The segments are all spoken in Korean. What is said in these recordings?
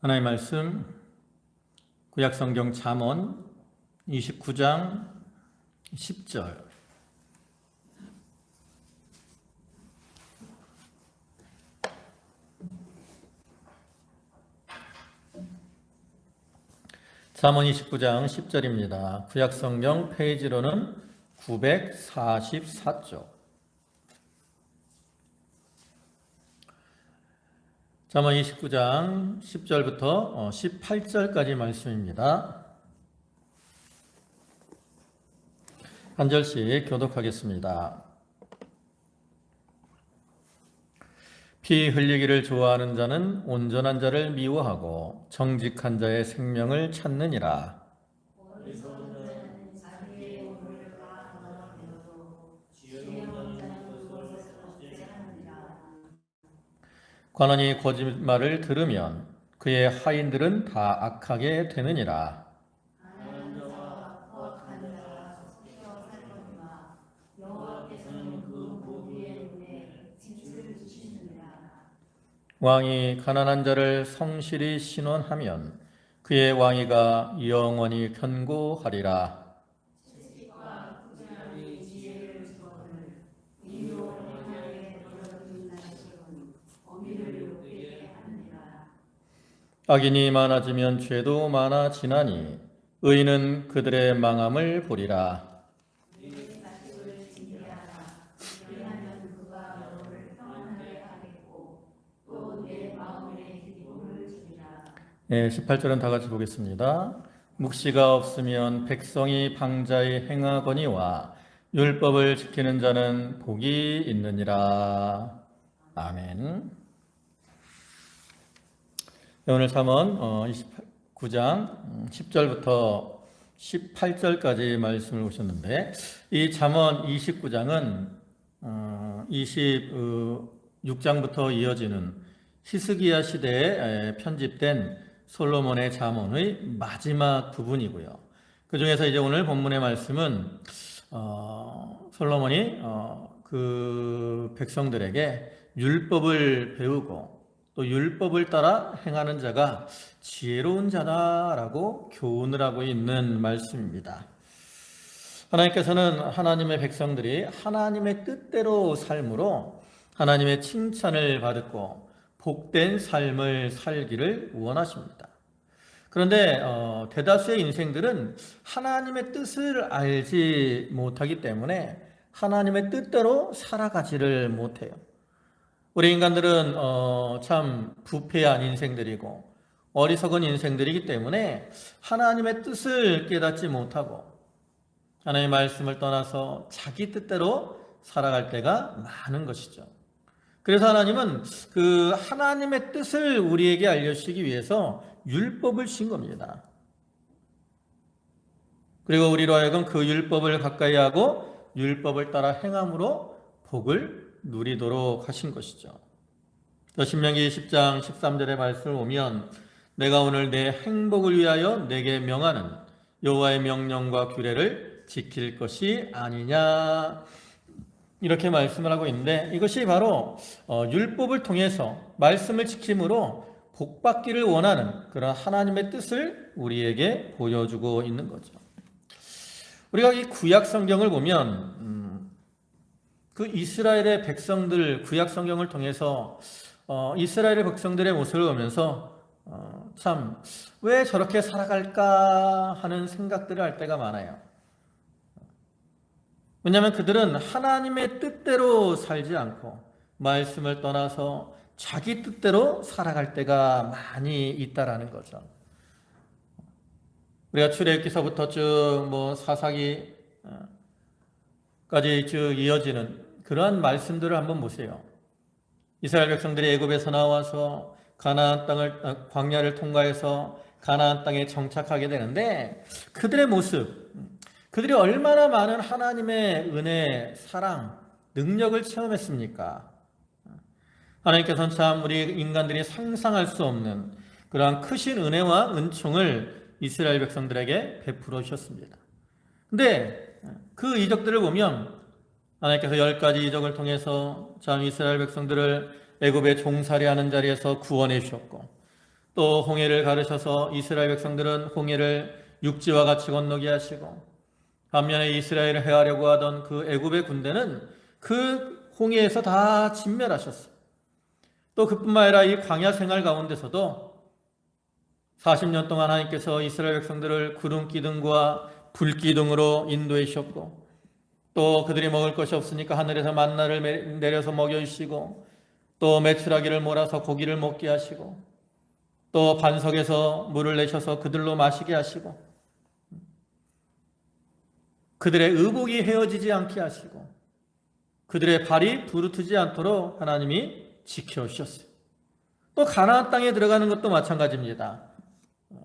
하나님의 말씀 구약성경 잠언 29장 10절. 잠언 29장 10절입니다. 구약성경 페이지로는 944쪽. 잠언 29장 10절부터 18절까지 말씀입니다. 한 절씩 교독하겠습니다. 피 흘리기를 좋아하는 자는 온전한 자를 미워하고 정직한 자의 생명을 찾느니라. 관원이 거짓말을 들으면 그의 하인들은 다 악하게 되느니라. 왕이 가난한 자를 성실히 신원하면 그의 왕위가 영원히 견고하리라. 악인이 많아지면 죄도 많아지나니 의인은 그들의 망함을 보리라. 네, 18절은 다 같이 보겠습니다. 묵시가 없으면 백성이 방자히 행하거니와 율법을 지키는 자는 복이 있느니라. 아멘. 오늘 잠언 29장 10절부터 18절까지 말씀을 보셨는데, 이 잠언 29장은 26장부터 이어지는 히스기야 시대에 편집된 솔로몬의 잠언의 마지막 부분이고요. 그 중에서 이제 오늘 본문의 말씀은 솔로몬이 그 백성들에게 율법을 배우고 또 율법을 따라 행하는 자가 지혜로운 자다라고 교훈을 하고 있는 말씀입니다. 하나님께서는 하나님의 백성들이 하나님의 뜻대로 삶으로 하나님의 칭찬을 받고 복된 삶을 살기를 원하십니다. 그런데 대다수의 인생들은 하나님의 뜻을 알지 못하기 때문에 하나님의 뜻대로 살아가지를 못해요. 우리 인간들은 참 부패한 인생들이고 어리석은 인생들이기 때문에 하나님의 뜻을 깨닫지 못하고 하나님의 말씀을 떠나서 자기 뜻대로 살아갈 때가 많은 것이죠. 그래서 하나님은 그 하나님의 뜻을 우리에게 알려주시기 위해서 율법을 주신 겁니다. 그리고 우리로 하여금 그 율법을 가까이 하고 율법을 따라 행함으로 복을 누리도록 하신 것이죠. 신명기 10장 13절의 말씀을 보면 내가 오늘 내 행복을 위하여 내게 명하는 여호와의 명령과 규례를 지킬 것이 아니냐, 이렇게 말씀을 하고 있는데, 이것이 바로 율법을 통해서 말씀을 지킴으로 복받기를 원하는 그런 하나님의 뜻을 우리에게 보여주고 있는 거죠. 우리가 이 구약 성경을 보면 그 이스라엘의 백성들, 구약 성경을 통해서 이스라엘의 백성들의 모습을 보면서 참 왜 저렇게 살아갈까 하는 생각들을 할 때가 많아요. 왜냐하면 그들은 하나님의 뜻대로 살지 않고 말씀을 떠나서 자기 뜻대로 살아갈 때가 많이 있다라는 거죠. 우리가 출애굽기서부터 쭉 사사기까지 쭉 이어지는 그러한 말씀들을 한번 보세요. 이스라엘 백성들이 애굽에서 나와서 가나안 땅을, 광야를 통과해서 가나안 땅에 정착하게 되는데, 그들의 모습, 그들이 얼마나 많은 하나님의 은혜, 사랑, 능력을 체험했습니까? 하나님께서는 참 우리 인간들이 상상할 수 없는 그러한 크신 은혜와 은총을 이스라엘 백성들에게 베풀어 주셨습니다. 근데 그 이적들을 보면 하나님께서 10가지 이적을 통해서 참 이스라엘 백성들을 애굽의 종살이하는 자리에서 구원해 주셨고, 또 홍해를 가르셔서 이스라엘 백성들은 홍해를 육지와 같이 건너게 하시고, 반면에 이스라엘을 해하려고 하던 그 애굽의 군대는 그 홍해에서 다 진멸하셨어요. 또 그뿐만 아니라 이 광야 생활 가운데서도 40년 동안 하나님께서 이스라엘 백성들을 구름 기둥과 불 기둥으로 인도해 주셨고, 또 그들이 먹을 것이 없으니까 하늘에서 만나를 내려서 먹여주시고, 또 메추라기를 몰아서 고기를 먹게 하시고, 또 반석에서 물을 내셔서 그들로 마시게 하시고, 그들의 의복이 헤어지지 않게 하시고, 그들의 발이 부르트지 않도록 하나님이 지켜주셨어요. 또 가나안 땅에 들어가는 것도 마찬가지입니다.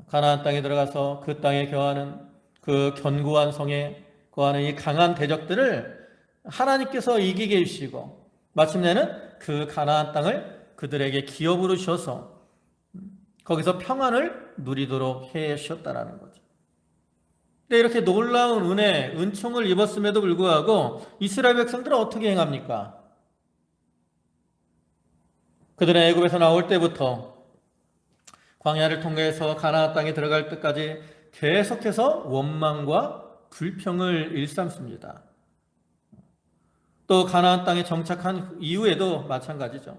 가나안 땅에 들어가서 그 땅에 거하는 그 견고한 성에 거하는 이 강한 대적들을 하나님께서 이기게 해주시고, 마침내는 그 가나안 땅을 그들에게 기업으로 주셔서 거기서 평안을 누리도록 해 주셨다라는 거죠. 근데 이렇게 놀라운 은혜, 은총을 입었음에도 불구하고 이스라엘 백성들은 어떻게 행합니까? 그들은 애굽에서 나올 때부터 광야를 통해서 가나안 땅에 들어갈 때까지 계속해서 원망과 불평을 일삼습니다. 또 가나안 땅에 정착한 이후에도 마찬가지죠.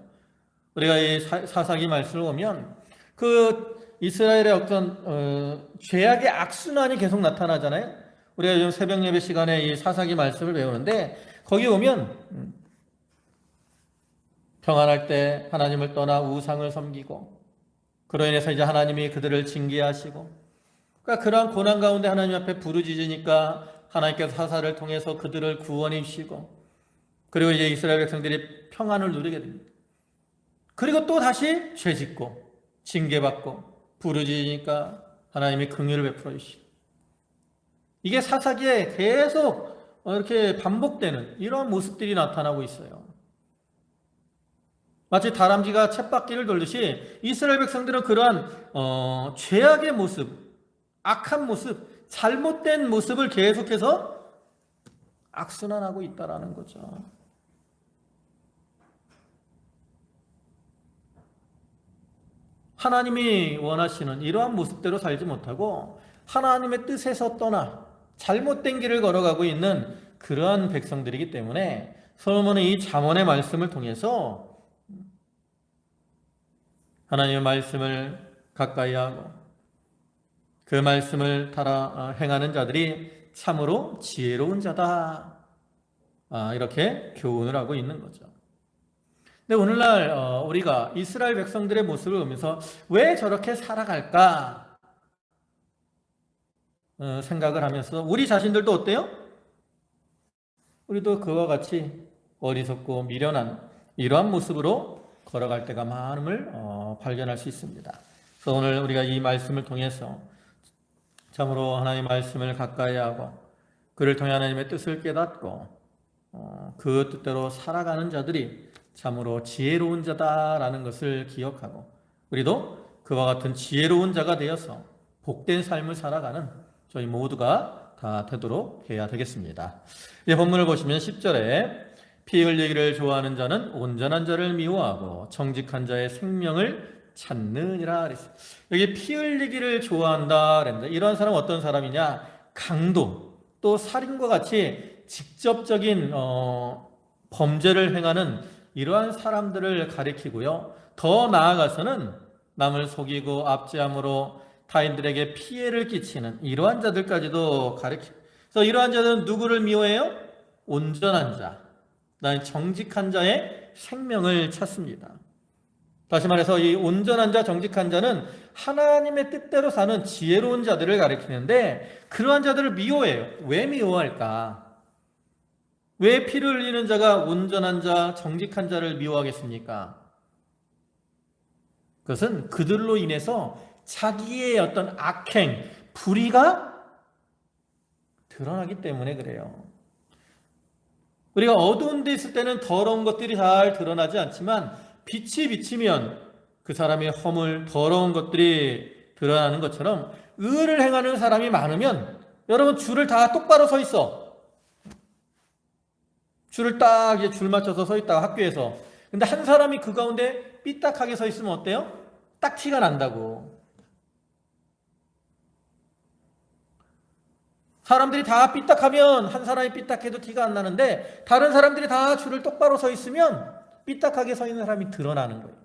우리가 이 사사기 말씀을 보면 그 이스라엘의 어떤 죄악의 악순환이 계속 나타나잖아요. 우리가 요즘 새벽 예배 시간에 이 사사기 말씀을 배우는데 거기 보면 평안할 때 하나님을 떠나 우상을 섬기고, 그로 인해서 이제 하나님이 그들을 징계하시고, 그러니까 그러한 고난 가운데 하나님 앞에 부르짖으니까 하나님께서 사사를 통해서 그들을 구원해 주시고, 그리고 이제 이스라엘 백성들이 평안을 누리게 됩니다. 그리고 또 다시 죄짓고 징계받고 부르짖으니까 하나님이 긍휼을 베풀어 주시고, 이게 사사기에 계속 이렇게 반복되는 이런 모습들이 나타나고 있어요. 마치 다람쥐가 쳇바퀴를 돌듯이 이스라엘 백성들은 그러한 죄악의 모습, 악한 모습, 잘못된 모습을 계속해서 악순환하고 있다라는 거죠. 하나님이 원하시는 이러한 모습대로 살지 못하고 하나님의 뜻에서 떠나 잘못된 길을 걸어가고 있는 그러한 백성들이기 때문에 솔로몬은 이 잠언의 말씀을 통해서 하나님의 말씀을 가까이 하고 그 말씀을 따라 행하는 자들이 참으로 지혜로운 자다, 이렇게 교훈을 하고 있는 거죠. 근데 오늘날 우리가 이스라엘 백성들의 모습을 보면서 왜 저렇게 살아갈까 생각을 하면서 우리 자신들도 어때요? 우리도 그와 같이 어리석고 미련한 이러한 모습으로 걸어갈 때가 많음을 발견할 수 있습니다. 그래서 오늘 우리가 이 말씀을 통해서 참으로 하나님의 말씀을 가까이 하고 그를 통해 하나님의 뜻을 깨닫고 그 뜻대로 살아가는 자들이 참으로 지혜로운 자다라는 것을 기억하고 우리도 그와 같은 지혜로운 자가 되어서 복된 삶을 살아가는 저희 모두가 다 되도록 해야 되겠습니다. 이제 본문을 보시면 10절에 피 흘리기를 좋아하는 자는 온전한 자를 미워하고 정직한 자의 생명을 찾느니라 그랬어요. 여기 피 흘리기를 좋아한다 그랬는데 이런 사람은 어떤 사람이냐? 강도 또 살인과 같이 직접적인 범죄를 행하는 이러한 사람들을 가리키고요. 더 나아가서는 남을 속이고 압제함으로 타인들에게 피해를 끼치는 이러한 자들까지도 가리킵니다. 그래서 이러한 자들은 누구를 미워해요? 온전한 자, 그다음에 정직한 자의 생명을 찾습니다. 다시 말해서 이 온전한 자, 정직한 자는 하나님의 뜻대로 사는 지혜로운 자들을 가리키는데 그러한 자들을 미워해요. 왜 미워할까? 왜 피를 흘리는 자가 온전한 자, 정직한 자를 미워하겠습니까? 그것은 그들로 인해서 자기의 어떤 악행, 불의가 드러나기 때문에 그래요. 우리가 어두운 데 있을 때는 더러운 것들이 잘 드러나지 않지만 빛이 비치면 그 사람의 허물, 더러운 것들이 드러나는 것처럼 의를 행하는 사람이 많으면 여러분 줄을 다 똑바로 서 있어. 줄을 딱 이제 줄 맞춰서 서 있다가 학교에서 근데 한 사람이 그 가운데 삐딱하게 서 있으면 어때요? 딱 티가 난다고. 사람들이 다 삐딱하면 한 사람이 삐딱해도 티가 안 나는데 다른 사람들이 다 줄을 똑바로 서 있으면 삐딱하게 서 있는 사람이 드러나는 거예요.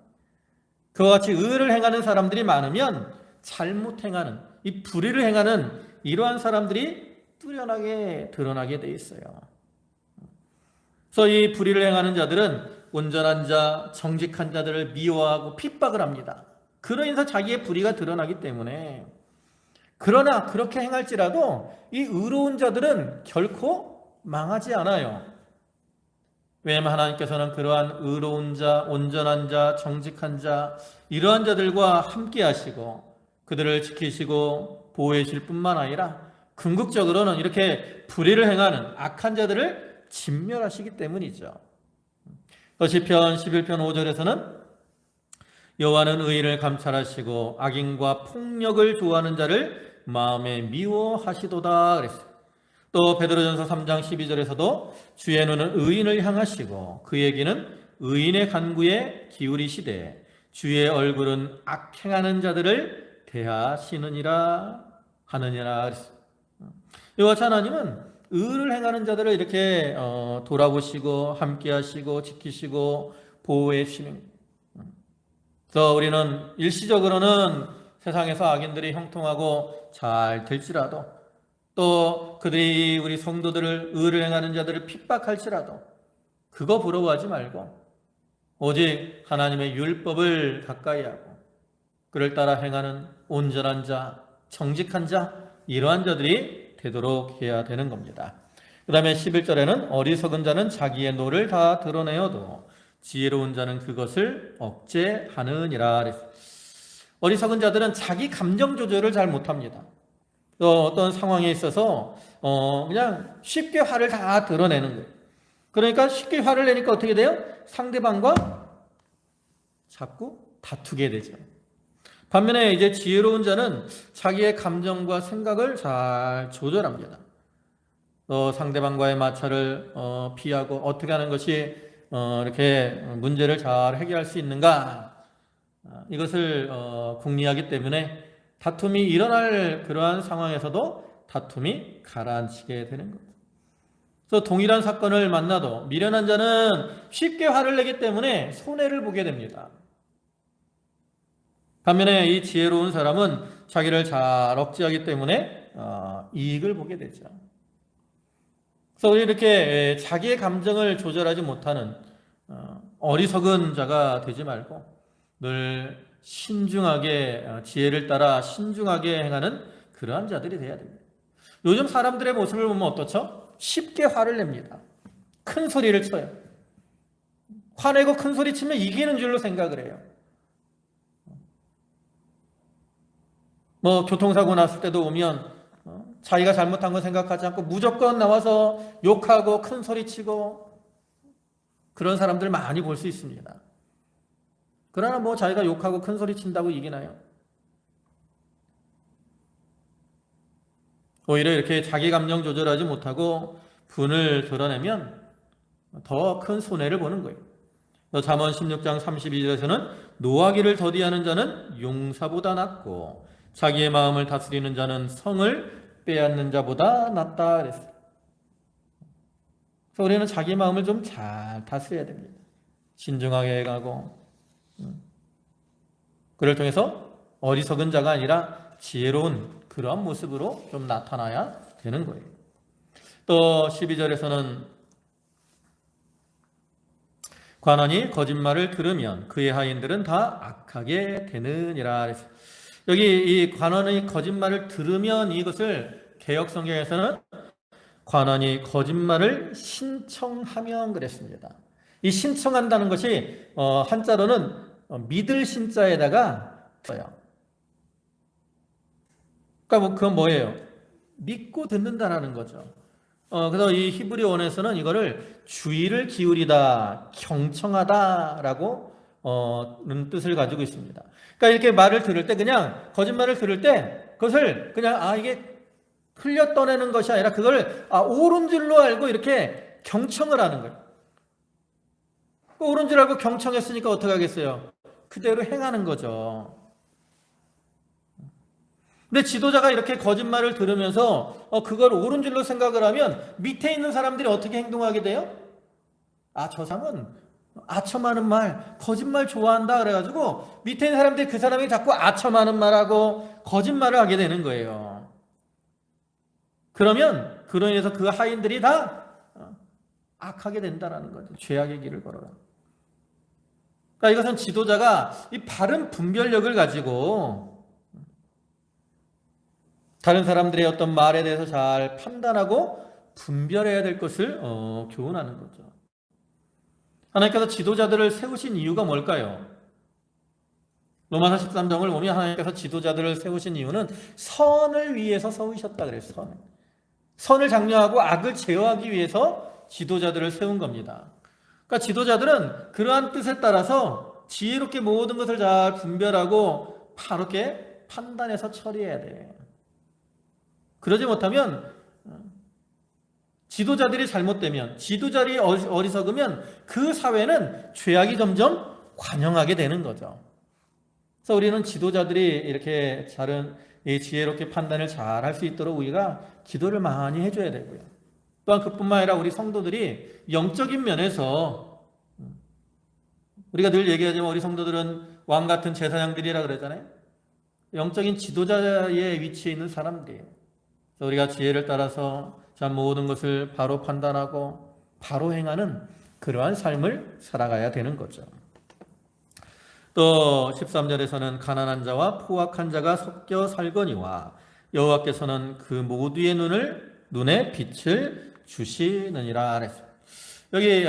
그와 같이 의를 행하는 사람들이 많으면 잘못 행하는, 이 불의를 행하는 이러한 사람들이 뚜렷하게 드러나게 돼 있어요. 그래서 이 불의를 행하는 자들은 온전한 자, 정직한 자들을 미워하고 핍박을 합니다. 그로 인해서 자기의 불의가 드러나기 때문에. 그러나 그렇게 행할지라도 이 의로운 자들은 결코 망하지 않아요. 왜냐하면 하나님께서는 그러한 의로운 자, 온전한 자, 정직한 자, 이러한 자들과 함께 하시고 그들을 지키시고 보호해 주실 뿐만 아니라 궁극적으로는 이렇게 불의를 행하는 악한 자들을 진멸하시기 때문이죠. 시편 11편 5절에서는 여호와는 의인을 감찰하시고 악인과 폭력을 좋아하는 자를 마음에 미워하시도다 그랬어요. 또 베드로전서 3장 12절에서도 주의 눈은 의인을 향하시고 그에게는 의인의 간구에 기울이시되 주의 얼굴은 악행하는 자들을 대하시느니라 하느니라 그랬어요. 이와 같이 하나님은 의를 행하는 자들을 이렇게 돌아보시고 함께하시고 지키시고 보호해 주시는. 그래서 우리는 일시적으로는 세상에서 악인들이 형통하고 잘 될지라도 또 그들이 우리 성도들을 의를 행하는 자들을 핍박할지라도 그거 부러워하지 말고 오직 하나님의 율법을 가까이 하고 그를 따라 행하는 온전한 자, 정직한 자, 이러한 자들이 되도록 해야 되는 겁니다. 그 다음에 11절에는 어리석은 자는 자기의 노를 다 드러내어도 지혜로운 자는 그것을 억제하느니라. 어리석은 자들은 자기 감정 조절을 잘 못합니다. 또 어떤 상황에 있어서 그냥 쉽게 화를 다 드러내는 거예요. 그러니까 쉽게 화를 내니까 어떻게 돼요? 상대방과 자꾸 다투게 되죠. 반면에 이제 지혜로운 자는 자기의 감정과 생각을 잘 조절합니다. 상대방과의 마찰을 피하고 어떻게 하는 것이 이렇게 문제를 잘 해결할 수 있는가, 이것을 궁리하기 때문에 다툼이 일어날 그러한 상황에서도 다툼이 가라앉히게 되는 겁니다. 그래서 동일한 사건을 만나도 미련한 자는 쉽게 화를 내기 때문에 손해를 보게 됩니다. 반면에 이 지혜로운 사람은 자기를 잘 억제하기 때문에 이익을 보게 되죠. 그래서 이렇게 자기의 감정을 조절하지 못하는 어리석은 자가 되지 말고 늘 신중하게, 지혜를 따라 신중하게 행하는 그러한 자들이 되어야 됩니다. 요즘 사람들의 모습을 보면 어떻죠? 쉽게 화를 냅니다. 큰 소리를 쳐요. 화내고 큰 소리 치면 이기는 줄로 생각을 해요. 교통사고 났을 때도 오면 자기가 잘못한 거 생각하지 않고 무조건 나와서 욕하고 큰 소리 치고 그런 사람들 많이 볼 수 있습니다. 그러나 자기가 욕하고 큰 소리 친다고 이기나요? 오히려 이렇게 자기 감정 조절하지 못하고 분을 드러내면 더 큰 손해를 보는 거예요. 잠언 16장 32절에서는 노하기를 더디하는 자는 용사보다 낫고 자기의 마음을 다스리는 자는 성을 빼앗는 자보다 낫다 그랬어요. 그래서 우리는 자기 마음을 좀 잘 다스려야 됩니다. 신중하게 해가고 그를 통해서 어리석은 자가 아니라 지혜로운 그러한 모습으로 좀 나타나야 되는 거예요. 또 12절에서는 관원이 거짓말을 들으면 그의 하인들은 다 악하게 되느니라 그랬어요. 여기 이 관원의 거짓말을 들으면, 이것을 개역성경에서는 관원이 거짓말을 신청하면 그랬습니다. 이 신청한다는 것이 한자로는 믿을 신자에다가 써요. 그러니까 그건 뭐예요? 믿고 듣는다라는 거죠. 그래서 이 히브리 원에서는 이거를 주의를 기울이다, 경청하다라고 뜻을 가지고 있습니다. 그러니까 이렇게 말을 들을 때, 그냥 거짓말을 들을 때 그것을 그냥 이게 흘려 떠내는 것이 아니라 그걸 옳은 줄로 알고 이렇게 경청을 하는 거예요. 옳은 줄 알고 경청했으니까 어떻게 하겠어요? 그대로 행하는 거죠. 근데 지도자가 이렇게 거짓말을 들으면서 그걸 옳은 줄로 생각을 하면 밑에 있는 사람들이 어떻게 행동하게 돼요? 아, 저 사람은 아첨하는 말, 거짓말 좋아한다 그래가지고 밑에 있는 사람들이 그 사람이 자꾸 아첨하는 말하고 거짓말을 하게 되는 거예요. 그러면 그로 인해서 그 하인들이 다 악하게 된다라는 거죠. 죄악의 길을 걸어가. 그러니까 이것은 지도자가 이 바른 분별력을 가지고 다른 사람들의 어떤 말에 대해서 잘 판단하고 분별해야 될 것을 교훈하는 거죠. 하나님께서 지도자들을 세우신 이유가 뭘까요? 로마서 13장을 보면 하나님께서 지도자들을 세우신 이유는 선을 위해서 세우셨다 그랬어요. 선을 장려하고 악을 제어하기 위해서 지도자들을 세운 겁니다. 그러니까 지도자들은 그러한 뜻에 따라서 지혜롭게 모든 것을 잘 분별하고 바르게 판단해서 처리해야 돼요. 그러지 못하면 지도자들이 잘못되면, 지도자들이 어리석으면 그 사회는 죄악이 점점 관영하게 되는 거죠. 그래서 우리는 지도자들이 이렇게 이 지혜롭게 판단을 잘 할 수 있도록 우리가 기도를 많이 해줘야 되고요. 또한 그뿐만 아니라 우리 성도들이 영적인 면에서, 우리가 늘 얘기하지만 우리 성도들은 왕 같은 제사장들이라 그러잖아요. 영적인 지도자의 위치에 있는 사람들이에요. 그래서 우리가 지혜를 따라서 모든 것을 바로 판단하고 바로 행하는 그러한 삶을 살아가야 되는 거죠. 또 13절에서는 가난한 자와 포악한 자가 섞여 살거니와 여호와께서는 그 모두의 눈에 빛을 주시느니라 그랬어요. 여기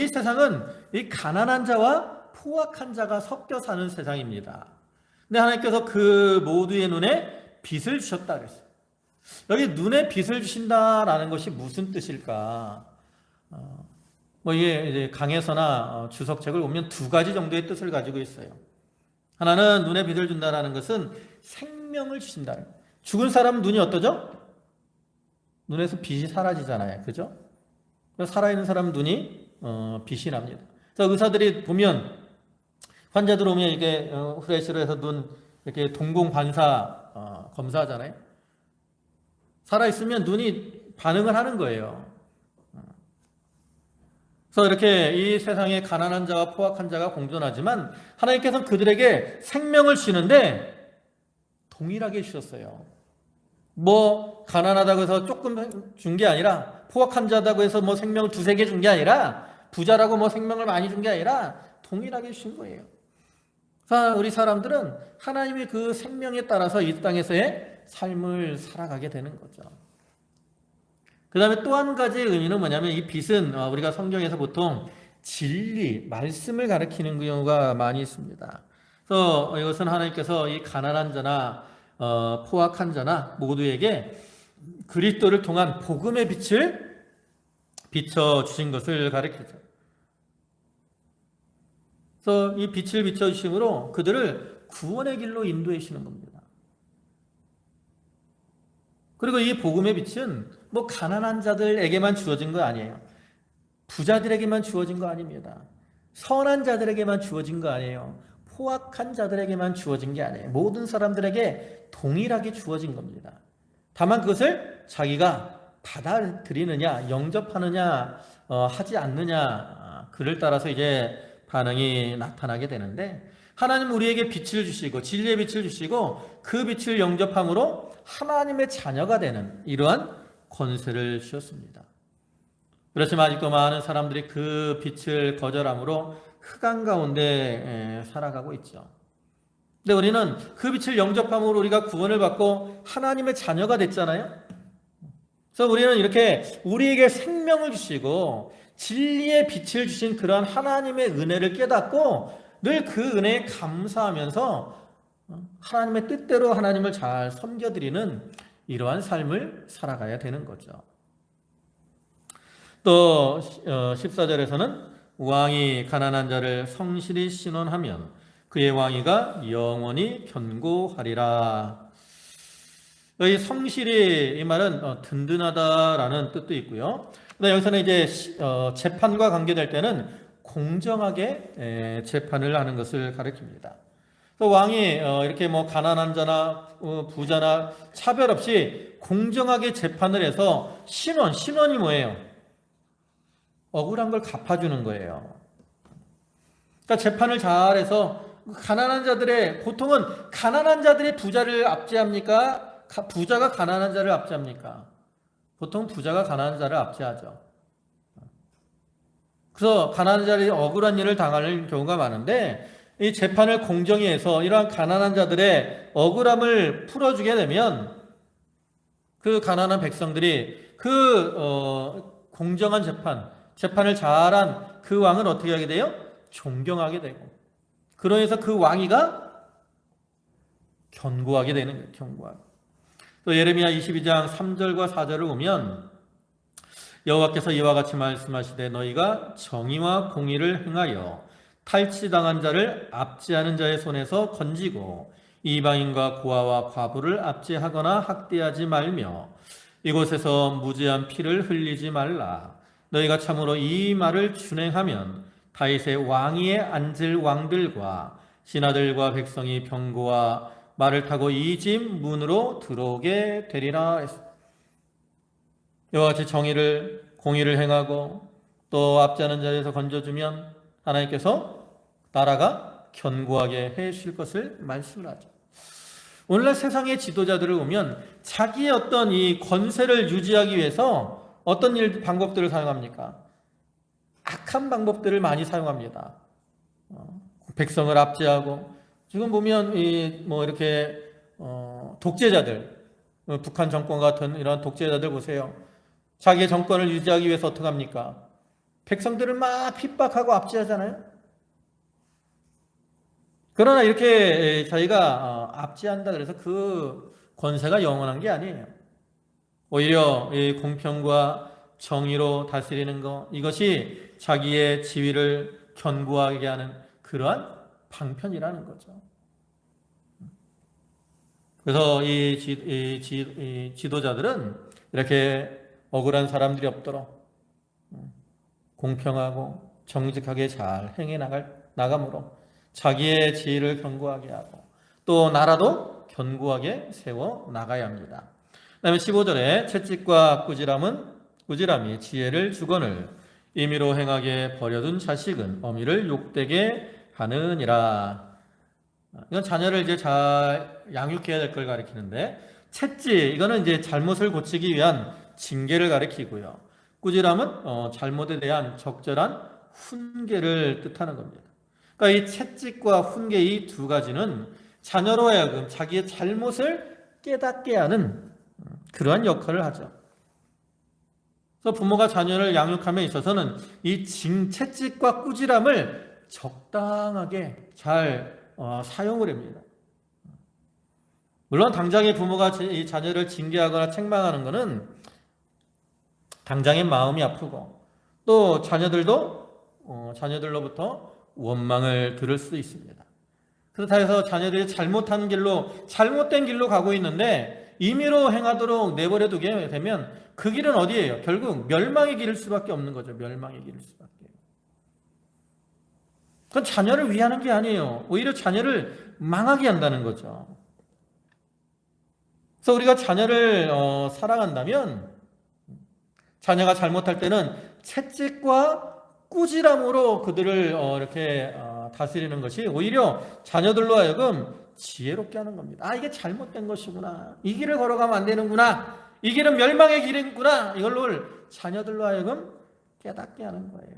이 세상은 이 가난한 자와 포악한 자가 섞여 사는 세상입니다. 근데 하나님께서 그 모두의 눈에 빛을 주셨다 그랬어요. 여기 눈에 빛을 주신다라는 것이 무슨 뜻일까? 이게 이제 강해서나 주석책을 보면 두 가지 정도의 뜻을 가지고 있어요. 하나는 눈에 빛을 준다라는 것은 생명을 주신다. 죽은 사람 눈이 어떠죠? 눈에서 빛이 사라지잖아요. 그죠? 살아있는 사람 눈이 빛이 납니다. 그래서 의사들이 보면 환자들 오면 이게 후레쉬로 해서 눈 이렇게 동공 반사 검사하잖아요. 살아있으면 눈이 반응을 하는 거예요. 그래서 이렇게 이 세상에 가난한 자와 포악한 자가 공존하지만 하나님께서는 그들에게 생명을 주시는데 동일하게 주셨어요. 가난하다고 해서 조금 준 게 아니라, 포악한 자다고 해서 생명을 두세 개 준 게 아니라, 부자라고 생명을 많이 준 게 아니라 동일하게 주신 거예요. 그래서 우리 사람들은 하나님의 그 생명에 따라서 이 땅에서의 삶을 살아가게 되는 거죠. 그 다음에 또 한 가지의 의미는 뭐냐면 이 빛은 우리가 성경에서 보통 진리, 말씀을 가리키는 경우가 많이 있습니다. 그래서 이것은 하나님께서 이 가난한 자나 포악한 자나 모두에게 그리스도를 통한 복음의 빛을 비춰주신 것을 가리키죠. 그래서 이 빛을 비춰주심으로 그들을 구원의 길로 인도해 주시는 겁니다. 그리고 이 복음의 빛은 가난한 자들에게만 주어진 거 아니에요. 부자들에게만 주어진 거 아닙니다. 선한 자들에게만 주어진 거 아니에요. 포악한 자들에게만 주어진 게 아니에요. 모든 사람들에게 동일하게 주어진 겁니다. 다만 그것을 자기가 받아들이느냐, 영접하느냐, 하지 않느냐, 그를 따라서 이제 반응이 나타나게 되는데, 하나님 우리에게 빛을 주시고 진리의 빛을 주시고 그 빛을 영접함으로 하나님의 자녀가 되는 이러한 권세를 주셨습니다. 그렇지만 아직도 많은 사람들이 그 빛을 거절함으로 흑암 가운데 살아가고 있죠. 근데 우리는 그 빛을 영접함으로 우리가 구원을 받고 하나님의 자녀가 됐잖아요. 그래서 우리는 이렇게 우리에게 생명을 주시고 진리의 빛을 주신 그러한 하나님의 은혜를 깨닫고 늘 그 은혜에 감사하면서 하나님의 뜻대로 하나님을 잘 섬겨드리는 이러한 삶을 살아가야 되는 거죠. 또 14절에서는 왕이 가난한 자를 성실히 신원하면 그의 왕위가 영원히 견고하리라. 여기 성실이 이 말은 든든하다라는 뜻도 있고요. 여기서는 이제 재판과 관계될 때는 공정하게 재판을 하는 것을 가리킵니다. 또 왕이 이렇게 뭐 가난한 자나 부자나 차별 없이 공정하게 재판을 해서 신원이 뭐예요? 억울한 걸 갚아주는 거예요. 그러니까 재판을 잘해서 가난한 자들의, 보통은 가난한 자들이 부자를 압제합니까? 부자가 가난한 자를 압제합니까? 보통 부자가 가난한 자를 압제하죠. 그래서 가난한 자들이 억울한 일을 당하는 경우가 많은데, 이 재판을 공정히 해서 이러한 가난한 자들의 억울함을 풀어주게 되면 그 가난한 백성들이 공정한 재판을 잘한 그 왕을 어떻게 하게 돼요? 존경하게 되고, 그러면서 그 왕위가 견고하게 되는 거예요. 견고하게. 또 예레미야 22장 3절과 4절을 보면 여호와께서 이와 같이 말씀하시되 너희가 정의와 공의를 행하여 탈취당한 자를 압제하는 자의 손에서 건지고 이방인과 고아와 과부를 압제하거나 학대하지 말며 이곳에서 무죄한 피를 흘리지 말라. 너희가 참으로 이 말을 준행하면 다윗의 왕위에 앉을 왕들과 신하들과 백성이 병거와 말을 타고 이 집 문으로 들어오게 되리라. 이와 같이 공의를 행하고 또 압제하는 자에서 건져주면 하나님께서 나라가 견고하게 해 주실 것을 말씀을 하죠. 오늘날 세상의 지도자들을 보면 자기의 어떤 이 권세를 유지하기 위해서 어떤 방법들을 사용합니까? 악한 방법들을 많이 사용합니다. 백성을 압제하고, 지금 보면 이렇게 독재자들, 북한 정권 같은 이런 독재자들 보세요. 자기의 정권을 유지하기 위해서 어떻게 합니까? 백성들을 막 핍박하고 압제하잖아요. 그러나 이렇게 자기가 압제한다 그래서 그 권세가 영원한 게 아니에요. 오히려 이 공평과 정의로 다스리는 것, 이것이 자기의 지위를 견고하게 하는 그러한 방편이라는 거죠. 그래서 이 지도자들은 이렇게 억울한 사람들이 없도록 공평하고 정직하게 잘 행해 나감으로 자기의 지위를 견고하게 하고 또 나라도 견고하게 세워 나가야 합니다. 그 다음에 15절에 채찍과 꾸지람이 지혜를 주거늘 임의로 행하게 버려둔 자식은 어미를 욕되게 하느니라. 이건 자녀를 이제 잘 양육해야 될 걸 가리키는데, 채찍, 이거는 이제 잘못을 고치기 위한 징계를 가리키고요. 꾸지람은 잘못에 대한 적절한 훈계를 뜻하는 겁니다. 그러니까 이 채찍과 훈계 이 두 가지는 자녀로 하여금 자기의 잘못을 깨닫게 하는 그러한 역할을 하죠. 그래서 부모가 자녀를 양육함에 있어서는 이 채찍과 꾸지람을 적당하게 잘 사용을 합니다. 물론 당장에 부모가 이 자녀를 징계하거나 책망하는 것은 당장의 마음이 아프고 또 자녀들로부터 원망을 들을 수 있습니다. 그렇다 해서 자녀들이 잘못된 길로 가고 있는데 임의로 행하도록 내버려 두게 되면 그 길은 어디예요? 결국 멸망의 길일 수밖에 없는 거죠. 멸망의 길일 수밖에. 그건 자녀를 위하는 게 아니에요. 오히려 자녀를 망하게 한다는 거죠. 그래서 우리가 자녀를 사랑한다면 자녀가 잘못할 때는 채찍과 꾸지람으로 그들을 이렇게 다스리는 것이 오히려 자녀들로 하여금 지혜롭게 하는 겁니다. 이게 잘못된 것이구나. 이 길을 걸어가면 안 되는구나. 이 길은 멸망의 길이구나. 이걸로 자녀들로 하여금 깨닫게 하는 거예요.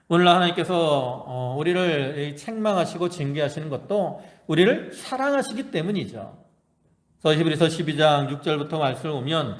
오늘 하나님께서 우리를 책망하시고 징계하시는 것도 우리를 사랑하시기 때문이죠. 그래서 히브리서 12장 6절부터 말씀을 보면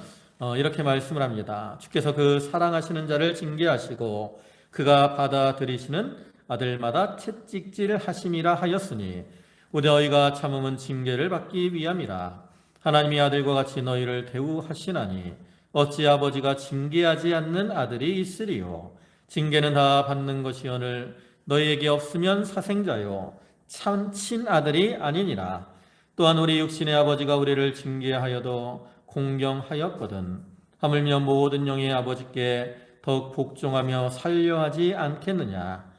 이렇게 말씀을 합니다. 주께서 그 사랑하시는 자를 징계하시고 그가 받아들이시는 아들마다 채찍질 하심이라 하였으니 너희가 참음은 징계를 받기 위함이라. 하나님이 아들과 같이 너희를 대우하시나니 어찌 아버지가 징계하지 않는 아들이 있으리요. 징계는 다 받는 것이오늘 너희에게 없으면 사생자요 참 친아들이 아니니라. 또한 우리 육신의 아버지가 우리를 징계하여도 공경하였거든 하물며 모든 영의 아버지께 더욱 복종하며 살려하지 않겠느냐.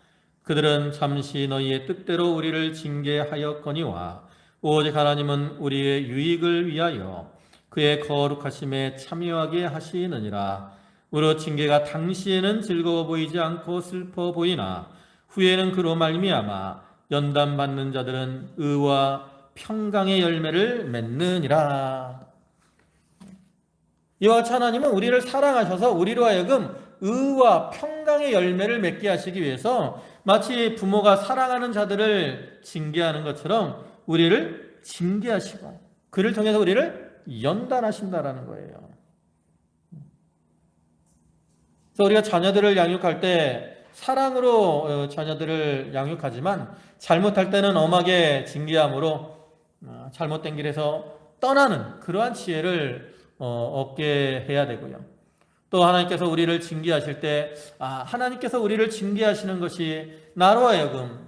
그들은 잠시 너희의 뜻대로 우리를 징계하였거니와 오직 하나님은 우리의 유익을 위하여 그의 거룩하심에 참여하게 하시느니라. 무릇 징계가 당시에는 즐거워 보이지 않고 슬퍼 보이나 후에는 그로 말미암아 연단받는 자들은 의와 평강의 열매를 맺느니라. 이와 같이 하나님은 우리를 사랑하셔서 우리로 하여금 의와 평강의 열매를 맺게 하시기 위해서 마치 부모가 사랑하는 자들을 징계하는 것처럼 우리를 징계하시고 그를 통해서 우리를 연단하신다라는 거예요. 그래서 우리가 자녀들을 양육할 때 사랑으로 자녀들을 양육하지만 잘못할 때는 엄하게 징계함으로 잘못된 길에서 떠나는 그러한 지혜를 얻게 해야 되고요. 또 하나님께서 우리를 징계하실 때 하나님께서 우리를 징계하시는 것이 나로 하여금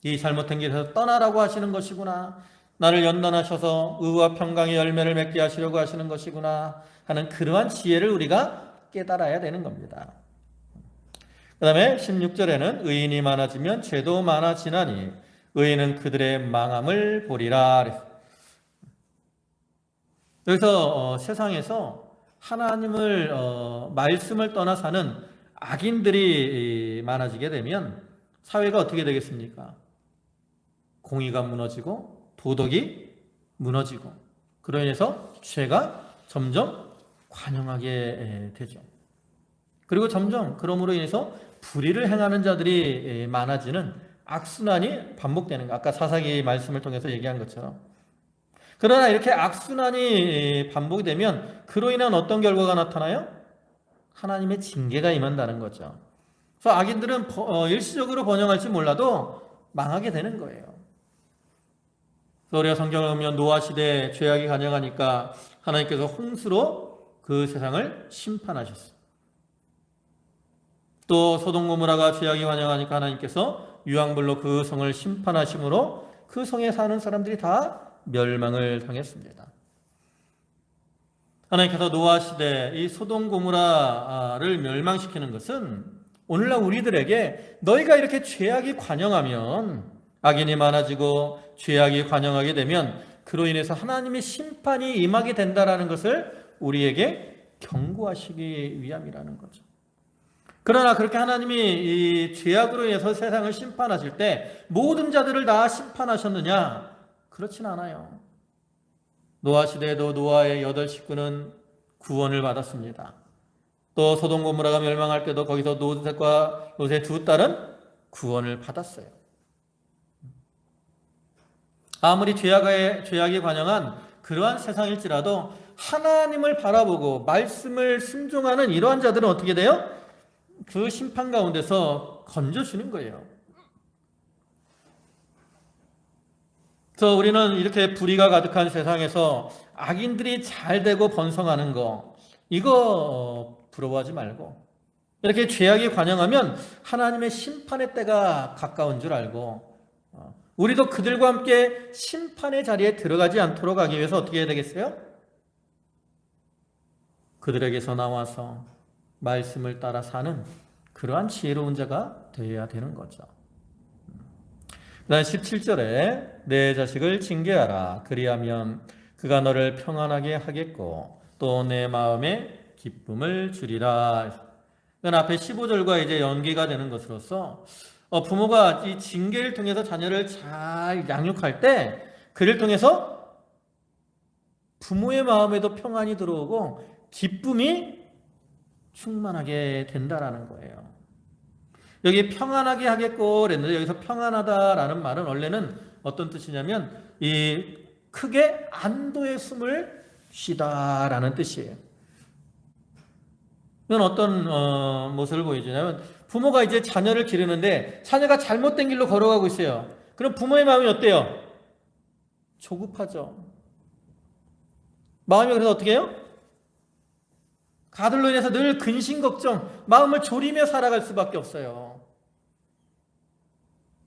이 잘못된 길에서 떠나라고 하시는 것이구나, 나를 연단하셔서 의와 평강의 열매를 맺게 하시려고 하시는 것이구나 하는 그러한 지혜를 우리가 깨달아야 되는 겁니다. 그 다음에 16절에는 의인이 많아지면 죄도 많아지나니 의인은 그들의 망함을 보리라. 여기서 세상에서 하나님을 말씀을 떠나 사는 악인들이 많아지게 되면 사회가 어떻게 되겠습니까? 공의가 무너지고 도덕이 무너지고 그로 인해서 죄가 점점 관영하게 되죠. 그리고 점점 그러므로 인해서 불의를 행하는 자들이 많아지는 악순환이 반복되는 거. 아까 사사기 말씀을 통해서 얘기한 것처럼. 그러나 이렇게 악순환이 반복이 되면 그로 인한 어떤 결과가 나타나요? 하나님의 징계가 임한다는 거죠. 그래서 악인들은 일시적으로 번영할지 몰라도 망하게 되는 거예요. 그래서 우리가 성경을 보면 노아 시대에 죄악이 관영하니까 하나님께서 홍수로 그 세상을 심판하셨어요. 또 소돔 고모라가 죄악이 관영하니까 하나님께서 유황불로 그 성을 심판하심으로 그 성에 사는 사람들이 다 멸망을 당했습니다. 하나님께서 노아 시대 이 소돔 고모라를 멸망시키는 것은 오늘날 우리들에게 너희가 이렇게 죄악이 관영하면 악인이 많아지고 죄악이 관영하게 되면 그로 인해서 하나님의 심판이 임하게 된다라는 것을 우리에게 경고하시기 위함이라는 거죠. 그러나 그렇게 하나님이 이 죄악으로 인해서 세상을 심판하실 때 모든 자들을 다 심판하셨느냐? 그렇진 않아요. 노아 시대에도 노아의 8 식구는 구원을 받았습니다. 또 소돔 고모라가 멸망할 때도 거기서 롯과 롯의 2 딸은 구원을 받았어요. 아무리 죄악이 관영한 그러한 세상일지라도 하나님을 바라보고 말씀을 순종하는 이러한 자들은 어떻게 돼요? 그 심판 가운데서 건져주는 거예요. 그래서 우리는 이렇게 불의가 가득한 세상에서 악인들이 잘 되고 번성하는 거, 이거 부러워하지 말고 이렇게 죄악이 관영하면 하나님의 심판의 때가 가까운 줄 알고 우리도 그들과 함께 심판의 자리에 들어가지 않도록 하기 위해서 어떻게 해야 되겠어요? 그들에게서 나와서 말씀을 따라 사는 그러한 지혜로운 자가 되어야 되는 거죠. 그 다음 17절에 내 자식을 징계하라. 그리하면 그가 너를 평안하게 하겠고 또 내 마음에 기쁨을 주리라. 그건 앞에 15절과 이제 연계가 되는 것으로서 부모가 이 징계를 통해서 자녀를 잘 양육할 때 그를 통해서 부모의 마음에도 평안이 들어오고 기쁨이 충만하게 된다라는 거예요. 여기 평안하게 하겠고 그랬는데 여기서 평안하다라는 말은 원래는 어떤 뜻이냐면 이 크게 안도의 숨을 쉬다라는 뜻이에요. 이건 어떤 모습을 보여주냐면 부모가 이제 자녀를 기르는데 자녀가 잘못된 길로 걸어가고 있어요. 그럼 부모의 마음이 어때요? 조급하죠. 마음이 그래서 어떻게 해요? 가들로 인해서 늘 근심 걱정, 마음을 졸이며 살아갈 수밖에 없어요.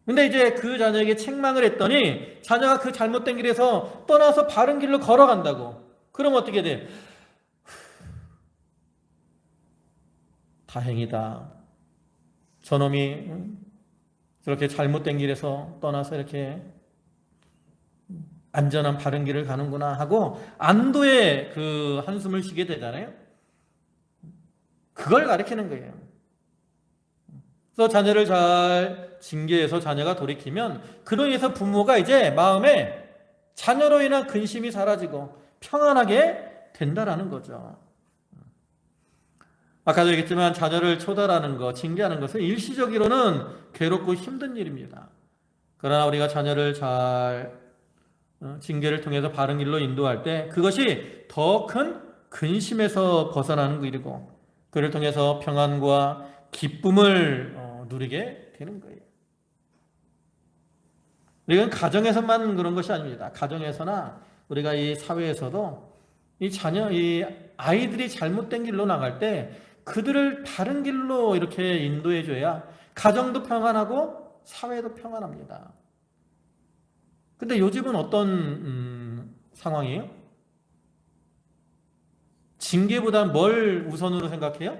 근데 이제 그 자녀에게 책망을 했더니 자녀가 그 잘못된 길에서 떠나서 바른 길로 걸어간다고. 그럼 어떻게 돼? 다행이다. 저놈이 저렇게 잘못된 길에서 떠나서 이렇게 안전한 바른 길을 가는구나 하고 안도의 그 한숨을 쉬게 되잖아요. 그걸 가리키는 거예요. 그래서 자녀를 잘 징계해서 자녀가 돌이키면 그로 인해서 부모가 이제 마음에 자녀로 인한 근심이 사라지고 평안하게 된다라는 거죠. 아까도 얘기했지만 자녀를 초달하는 것, 징계하는 것은 일시적으로는 괴롭고 힘든 일입니다. 그러나 우리가 자녀를 잘 징계를 통해서 바른 길로 인도할 때 그것이 더 큰 근심에서 벗어나는 일이고 그를 통해서 평안과 기쁨을 누리게 되는 거예요. 이건 가정에서만 그런 것이 아닙니다. 가정에서나 우리가 이 사회에서도 이 아이들이 잘못된 길로 나갈 때 그들을 바른 길로 이렇게 인도해 줘야 가정도 평안하고 사회도 평안합니다. 근데 요즘은 어떤 상황이에요? 징계보다 뭘 우선으로 생각해요?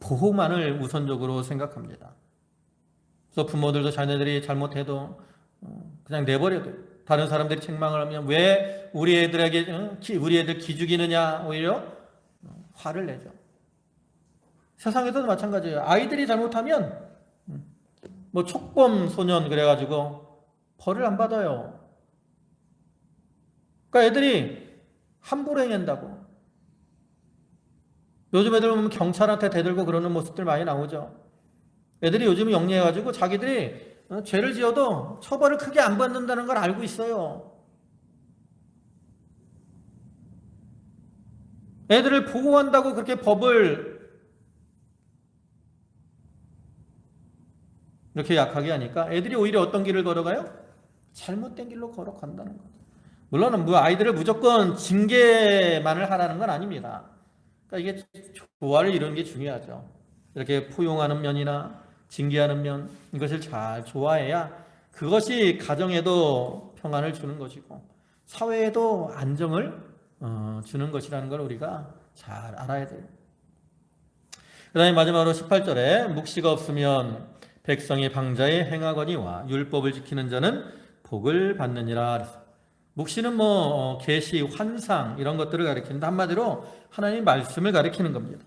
보호만을 우선적으로 생각합니다. 그래서 부모들도 자녀들이 잘못해도 그냥 내버려둬요. 다른 사람들이 책망을 하면 왜 우리 애들에게 우리 애들 기죽이느냐 오히려 화를 내죠. 세상에서도 마찬가지예요. 아이들이 잘못하면 뭐 촉범 소년 그래가지고 벌을 안 받아요. 그러니까 애들이 함부로 행한다고. 요즘 애들 보면 경찰한테 대들고 그러는 모습들 많이 나오죠. 애들이 요즘 영리해가지고 자기들이 죄를 지어도 처벌을 크게 안 받는다는 걸 알고 있어요. 애들을 보호한다고 그렇게 법을 이렇게 약하게 하니까 애들이 오히려 어떤 길을 걸어가요? 잘못된 길로 걸어간다는 거죠. 물론 뭐 아이들을 무조건 징계만을 하라는 건 아닙니다. 그러니까 이게 조화를 이루는 게 중요하죠. 이렇게 포용하는 면이나 징계하는 면 이것을 잘 조화해야 그것이 가정에도 평안을 주는 것이고 사회에도 안정을 주는 것이라는 걸 우리가 잘 알아야 돼요. 그 다음에 마지막으로 18절에 묵시가 없으면 백성이 방자에 행하거니와 율법을 지키는 자는 복을 받느니라. 묵시는 뭐 계시, 환상 이런 것들을 가리키는데 한마디로 하나님의 말씀을 가리키는 겁니다.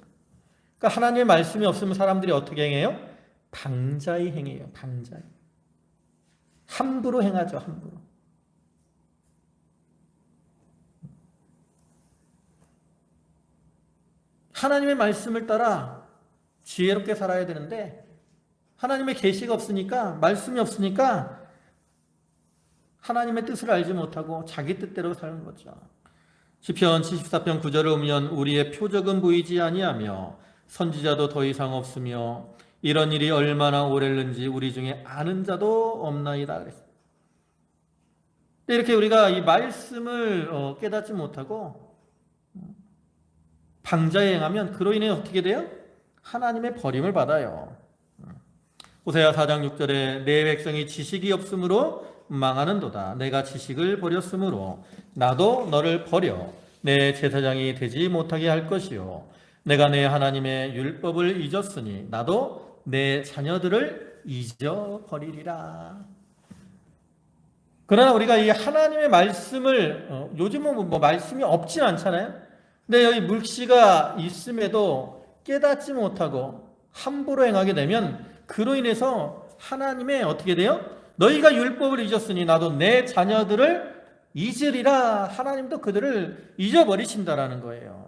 그러니까 하나님의 말씀이 없으면 사람들이 어떻게 행해요? 방자히 행해요. 방자히. 함부로 행하죠. 함부로. 하나님의 말씀을 따라 지혜롭게 살아야 되는데 하나님의 계시가 없으니까 말씀이 없으니까 하나님의 뜻을 알지 못하고 자기 뜻대로 사는 거죠. 시편 74편 9절을 보면 우리의 표적은 보이지 아니하며 선지자도 더 이상 없으며 이런 일이 얼마나 오래는지 우리 중에 아는 자도 없나이다 그랬어요. 이렇게 우리가 이 말씀을 깨닫지 못하고 방자에 행하면 그로 인해 어떻게 돼요? 하나님의 버림을 받아요. 호세아 4장 6절에 내 백성이 지식이 없으므로 망하는도다. 내가 지식을 버렸으므로 나도 너를 버려 내 제사장이 되지 못하게 할 것이요 내가 내 하나님의 율법을 잊었으니 나도 내 자녀들을 잊어버리리라. 그러나 우리가 이 하나님의 말씀을 요즘은 뭐 말씀이 없진 않잖아요. 근데 여기 묵시가 있음에도 깨닫지 못하고 함부로 행하게 되면 그로 인해서 하나님의 어떻게 돼요? 너희가 율법을 잊었으니 나도 내 자녀들을 잊으리라. 하나님도 그들을 잊어버리신다라는 거예요.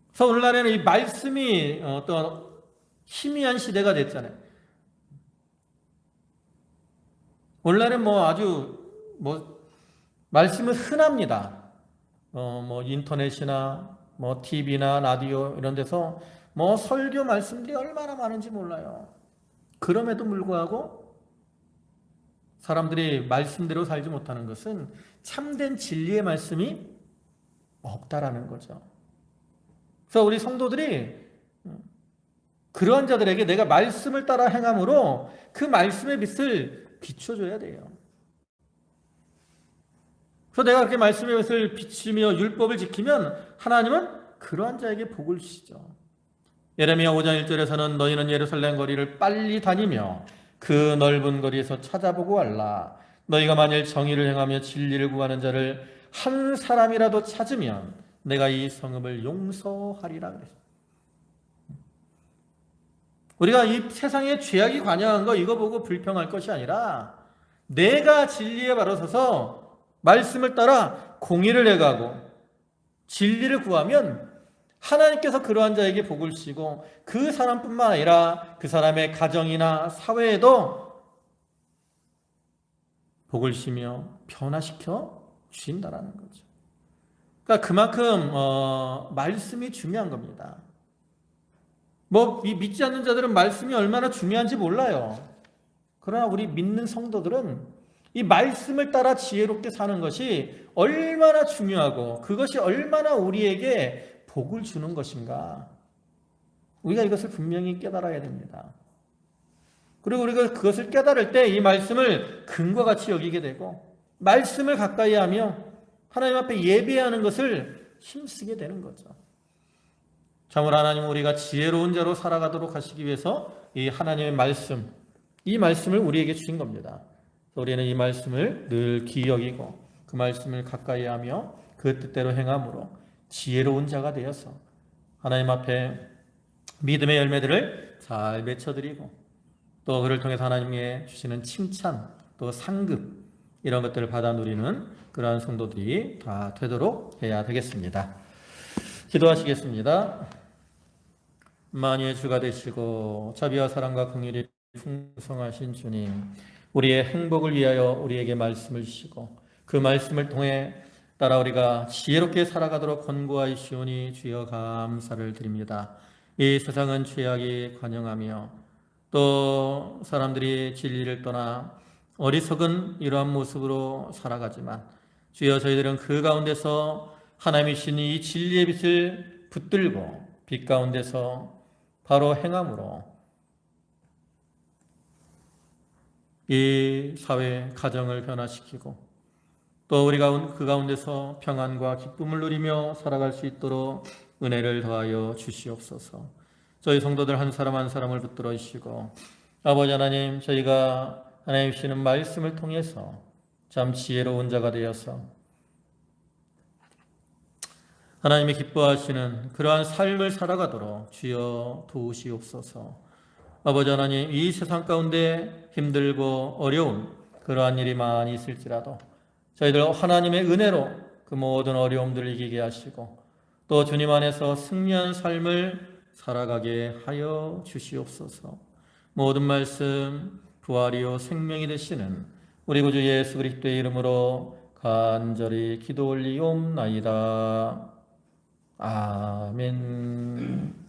그래서 오늘날에는 이 말씀이 어떤 희미한 시대가 됐잖아요. 오늘날은 뭐 아주 말씀은 흔합니다. 뭐 인터넷이나 뭐 TV나 라디오 이런 데서 뭐 설교 말씀들이 얼마나 많은지 몰라요. 그럼에도 불구하고 사람들이 말씀대로 살지 못하는 것은 참된 진리의 말씀이 없다라는 거죠. 그래서 우리 성도들이 그러한 자들에게 내가 말씀을 따라 행함으로 그 말씀의 빛을 비춰줘야 돼요. 그래서 내가 그렇게 말씀의 빛을 비추며 율법을 지키면 하나님은 그러한 자에게 복을 주시죠. 예레미야 5장 1절에서는 너희는 예루살렘 거리를 빨리 다니며 그 넓은 거리에서 찾아보고 알라. 너희가 만일 정의를 행하며 진리를 구하는 자를 한 사람이라도 찾으면 내가 이 성읍을 용서하리라 그랬어요. 우리가 이 세상에 죄악이 관영한 거 이거 보고 불평할 것이 아니라 내가 진리에 바로 서서 말씀을 따라 공의를 해가고 진리를 구하면 하나님께서 그러한 자에게 복을 주시고 그 사람뿐만 아니라 그 사람의 가정이나 사회에도 복을 주시며 변화시켜 주신다라는 거죠. 그러니까 그만큼 말씀이 중요한 겁니다. 믿지 않는 자들은 말씀이 얼마나 중요한지 몰라요. 그러나 우리 믿는 성도들은 이 말씀을 따라 지혜롭게 사는 것이 얼마나 중요하고 그것이 얼마나 우리에게 복을 주는 것인가. 우리가 이것을 분명히 깨달아야 됩니다. 그리고 우리가 그것을 깨달을 때 이 말씀을 근거같이 여기게 되고 말씀을 가까이 하며 하나님 앞에 예배하는 것을 힘쓰게 되는 거죠. 참으로 하나님은 우리가 지혜로운 자로 살아가도록 하시기 위해서 이 하나님의 말씀, 이 말씀을 우리에게 주신 겁니다. 우리는 이 말씀을 늘 기억이고 그 말씀을 가까이 하며 그 뜻대로 행함으로 지혜로운 자가 되어서 하나님 앞에 믿음의 열매들을 잘 맺혀드리고 또 그를 통해서 하나님께 주시는 칭찬, 또 상급 이런 것들을 받아 누리는 그러한 성도들이 다 되도록 해야 되겠습니다. 기도하시겠습니다. 만유의 주가 되시고 자비와 사랑과 긍휼이 풍성하신 주님, 우리의 행복을 위하여 우리에게 말씀을 주시고 그 말씀을 통해 따라 우리가 지혜롭게 살아가도록 권고하시오니 주여 감사를 드립니다. 이 세상은 죄악이 관영하며 또 사람들이 진리를 떠나 어리석은 이러한 모습으로 살아가지만 주여 저희들은 그 가운데서 하나님이신 이 진리의 빛을 붙들고 빛 가운데서 바로 행함으로 이 사회 가정을 변화시키고 또 우리가 그 가운데서 평안과 기쁨을 누리며 살아갈 수 있도록 은혜를 더하여 주시옵소서. 저희 성도들 한 사람 한 사람을 붙들어 주시고 아버지 하나님, 저희가 하나님 주시는 말씀을 통해서 참 지혜로운 자가 되어서 하나님이 기뻐하시는 그러한 삶을 살아가도록 주여 도우시옵소서. 아버지 하나님, 이 세상 가운데 힘들고 어려운 그러한 일이 많이 있을지라도 저희들 하나님의 은혜로 그 모든 어려움들을 이기게 하시고 또 주님 안에서 승리한 삶을 살아가게 하여 주시옵소서. 모든 말씀 부활이요 생명이 되시는 우리 구주 예수 그리스도의 이름으로 간절히 기도 올리옵나이다. 아멘.